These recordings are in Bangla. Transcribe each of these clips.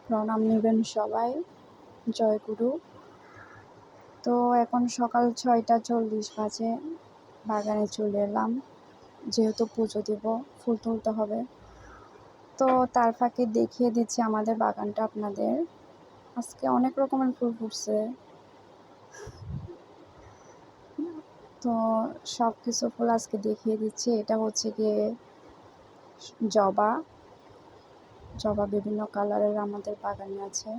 প্রণাম নেবেন সবাই। জয়গুরু। তো এখন সকাল 6:40 বাজে, বাগানে চলে এলাম। যেহেতু পুজো দেব, ফুল তুলতে হবে, তো তার ফাঁকে দেখিয়ে দিচ্ছি আমাদের বাগানটা আপনাদের। আজকে অনেক রকমের ফুল ফুটছে, তো সব কিছু ফুল আজকে দেখিয়ে দিচ্ছি। এটা হচ্ছে গিয়ে জবা। জবা বিভিন্ন কালারের আমাদের বাগানে আছে।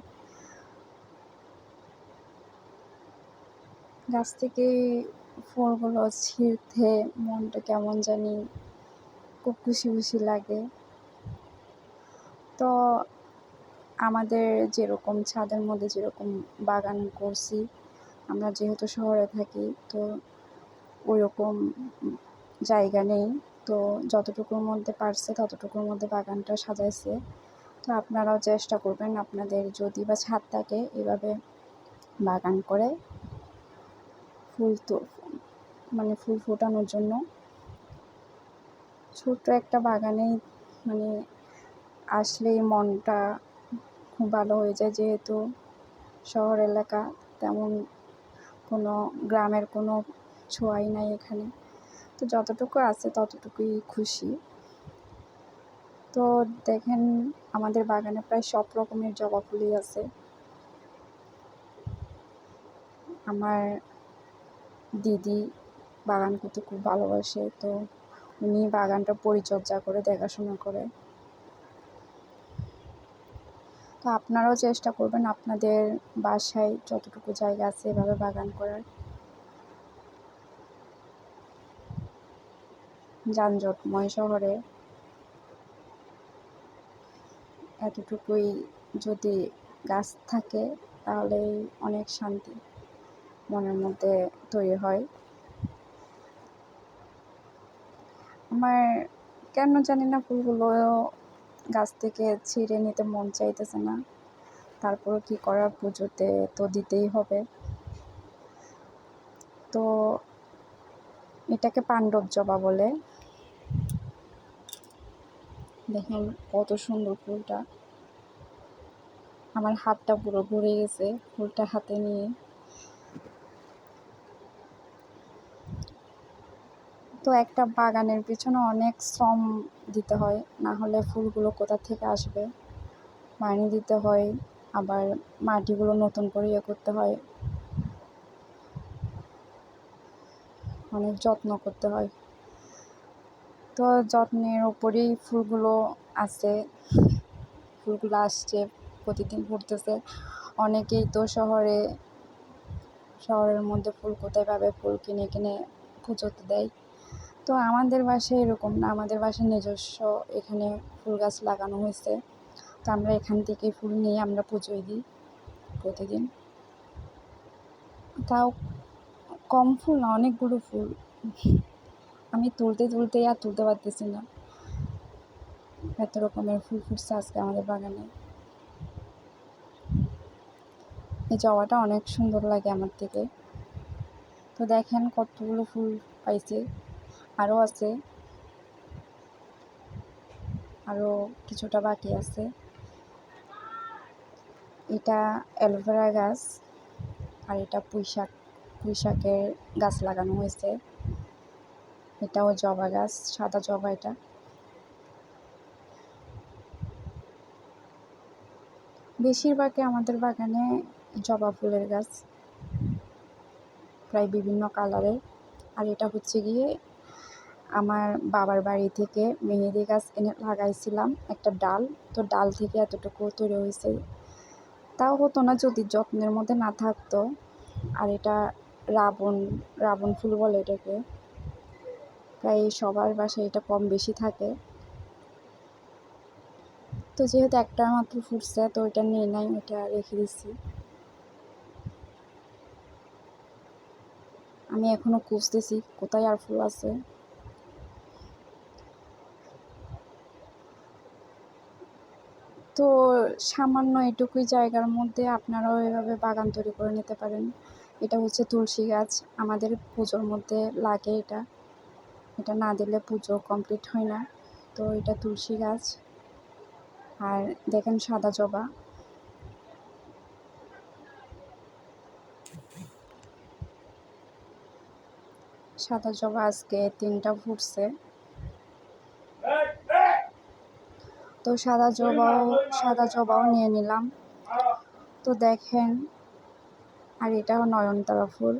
গাছ থেকে ফুলগুলো ছিঁড়তে মনটা কেমন জানি খুব খুশি খুশি লাগে। তো আমাদের যেরকম ছাদের মধ্যে যেরকম বাগান করছি, আমরা যেহেতু শহরে থাকি, তো ওই রকম জায়গা নেই। তো যতটুকুর মধ্যে পারছে ততটুকুর মধ্যে বাগানটা সাজাইছে। তো আপনারাও চেষ্টা করবেন, আপনাদের যদি বা ছাদ থাকে এভাবে বাগান করে ফুল ফোটানোর জন্য। ছোট্ট একটা বাগানেই আসলেই মনটা খুব ভালো হয়ে যায়, যেহেতু শহর এলাকা, তেমন কোনো গ্রামের কোনো ছোঁয়াই নাই এখানে। তো যতটুকু আছে ততটুকুই খুশি। তো দেখেন, আমাদের বাগানে প্রায় সব রকমের জবা ফুলই আছে। আমার দিদি বাগান করতে খুব ভালোবাসে, তো উনি বাগানটা পরিচর্যা করে, দেখাশোনা করে। তো আপনারাও চেষ্টা করবেন আপনাদের বাসায় যতটুকু জায়গা আছে এভাবে বাগান করার। যানজটময় শহরে এতটুকুই যদি গাছ থাকে তাহলে অনেক শান্তি মনের মধ্যে তৈরি হয়। আমার কেন জানি না ফুলগুলো গাছ থেকে ছিঁড়ে নিতে মন চাইতেছে না। তারপরও কি করার, পুজোতে তো দিতেই হবে। তো এটাকে পাণ্ডব জবা বলে। দেখেন কত সুন্দর ফুলটা। আমার হাতটা পুরো ভরে গেছে ফুলটা হাতে নিয়ে। তো একটা বাগানের পিছনে অনেক শ্রম দিতে হয়, না হলে ফুলগুলো কোথা থেকে আসবে। পানি দিতে হয়, আবার মাটিগুলো নতুন করে করতে হয়, অনেক যত্ন করতে হয়। তো যত্নের উপরেই ফুলগুলো আসছে, ফুলগুলো আসছে, প্রতিদিন ফুটতেছে। অনেকেই তো শহরের মধ্যে ফুল কোথায় পাবে, ফুল কিনে কিনে পুজোতে দেয়। তো আমাদের বাসায় এরকম না, আমাদের বাসায় নিজস্ব এখানে ফুল গাছ লাগানো হয়েছে। তো আমরা এখান থেকে ফুল নিয়ে আমরা পুজোয় দিই প্রতিদিন। তাও কম ফুল না, অনেকগুলো ফুল। আমি তুলতে আর তুলতে পারতেছি না, এত রকমের ফুল ফুটছে আজকে আমাদের বাগানে। এই জবাটা অনেক সুন্দর লাগে আমার থেকে। তো দেখেন কতগুলো ফুল পাইছে, আরও আছে, আরও কিছুটা বাকি আছে। এটা অ্যালোভেরা গাছ, আর এটা পুঁইশাকের গাছ লাগানো হয়েছে। এটাও জবা গাছ, সাদা জবা। এটা বেশিরভাগই আমাদের বাগানে জবা ফুলের গাছ, প্রায় বিভিন্ন কালারের। আর এটা হচ্ছে গিয়ে আমার বাবার বাড়ি থেকে মেহেদি গাছ এনে লাগাইছিলাম একটা ডাল, তো ডাল থেকে এতটুকু তৈরি হয়েছে। তাও হতো না যদি যত্নের মধ্যে না থাকতো। আর এটা রাবণ ফুল বলে এটাকে, প্রায় সবার বাসায় এটা কম বেশি থাকে। তো যেহেতু একটা মাত্র ফুটছে, তো এটা নিয়ে নাই, ওটা রেখে দিচ্ছি। আমি এখনো খুঁজতেছি কোথায় আর ফুল আছে। তো সামান্য এটুকুই জায়গার মধ্যে আপনারাও এভাবে বাগান তৈরি করে নিতে পারেন। এটা হচ্ছে তুলসী গাছ, আমাদের পুজোর মধ্যে লাগে। এটা না দিলে পুজো কমপ্লিট হয় না। তো এটা তুলসী গাছ। আর দেখেন সাদা জবা, সাদা জবা আজকে 3টা ফুটছে। তো সাদা জবাও নিয়ে নিলাম। তো দেখেন, আর এটাও নয়নতারা ফুল।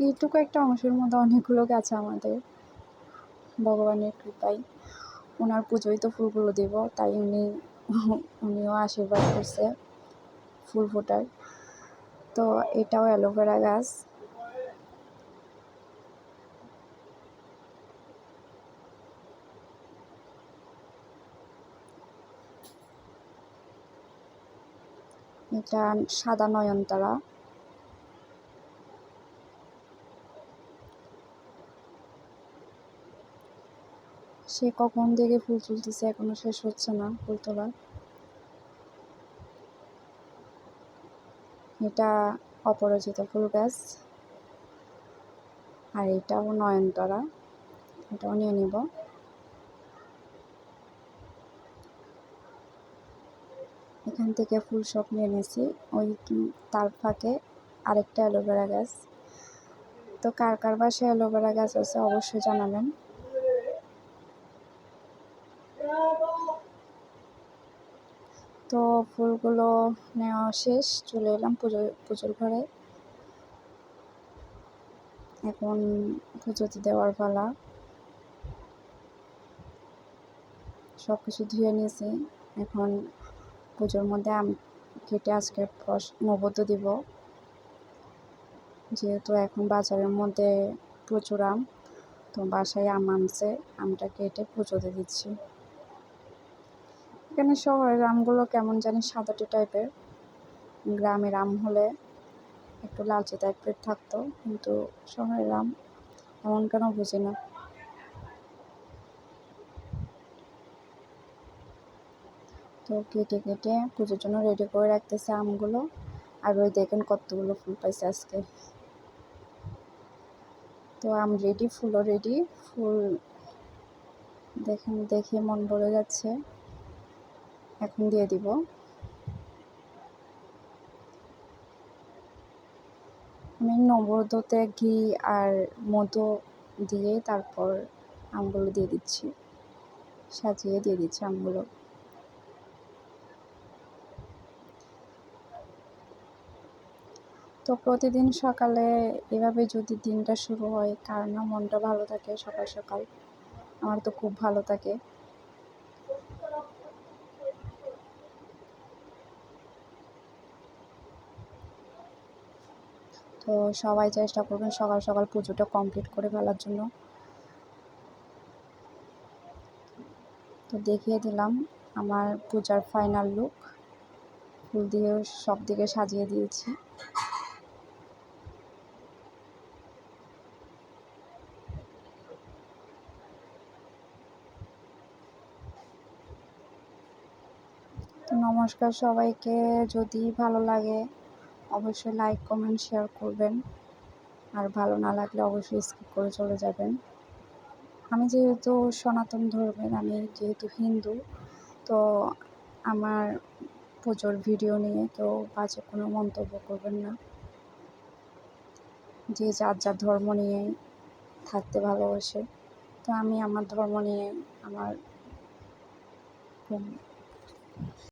এইটুকু একটা অংশের মধ্যে অনেকগুলো গাছ আমাদের, ভগবানের কৃপায়। ওনার পুজোয় তো ফুলগুলো দেব, তাই উনিও আশীর্বাদ করছে ফুল ফোটার। তো এটাও অ্যালোভেরা গাছ। এটা সাদা নয়নতারা। সে কখন থেকে ফুল তুলতেছে, এখনো শেষ হচ্ছে না ফুল তোলা। এটা অপরাজিতা ফুল গাছ, আর এটাও নয়নতারা, এটাও নিয়ে নিব। এখান থেকে ফুল সব নিয়ে নিয়েছি। ওই তার ফাঁকে আরেকটা অ্যালোভেরা গাছ। তো কার কার বাসায় অ্যালোভেরা গাছ আছে অবশ্যই জানাবেন। তো ফুলগুলো নেওয়া শেষ, চলে এলাম পুজোর ঘরে। এখন পুজোতে দেওয়ার পালা। সব কিছু ধুয়ে নিয়েছি। এখন পুজোর মধ্যে আম কেটে আজকে নৈবেদ্য দিব। যেহেতু এখন বাজারের মধ্যে প্রচুর আম, তো বাসায় আম আনছে, আমটা কেটে পুজোতে দিচ্ছি। এখানে শহরের আমগুলো কেমন জানি সাদাটে টাইপের, গ্রামের আম হলে একটু লালচে টাইপের থাকতো, কিন্তু শহরের আম এমন কেন বুঝি না। তো কেটে পুজোর জন্য রেডি করে রাখতেছে আমগুলো। আর ওই দেখেন কতগুলো ফুল পাইছে আজকে। তো আম রেডি, ফুলও রেডি। ফুল দেখেন, দেখে মন ভরে যাচ্ছে। এখন দিয়ে দিব। আমি নৈবেদ্যতে ঘি আর মধু দিয়ে তারপর আমগুলো দিয়ে দিচ্ছি, সাজিয়ে দিয়ে দিচ্ছি আমগুলো। তো প্রতিদিন সকালে এভাবে যদি দিনটা শুরু হয়, কার না মনটা ভালো থাকে সকাল সকাল। আমার তো খুব ভালো থাকে। তো সবাই চেষ্টা করবেন সকাল সকাল পুজোটা কমপ্লিট করে ফেলার জন্য। তো দেখিয়ে দিলাম আমার পূজার ফাইনাল লুক। ফুল দিয়ে সব দিকে সাজিয়ে দিয়েছি। তো নমস্কার সবাইকে। যদি ভালো লাগে অবশ্যই লাইক কমেন্ট শেয়ার করবেন, আর ভালো না লাগলে অবশ্যই স্কিপ করে চলে যাবেন। আমি যেহেতু সনাতন ধর্মের, আমি যেহেতু হিন্দু, তো আমার পুজোর ভিডিও নিয়ে কেউ বাজে কোনো মন্তব্য করবেন না। যে যার ধর্ম নিয়ে থাকতে ভালোবাসে, তো আমি আমার ধর্ম নিয়ে আমার খুব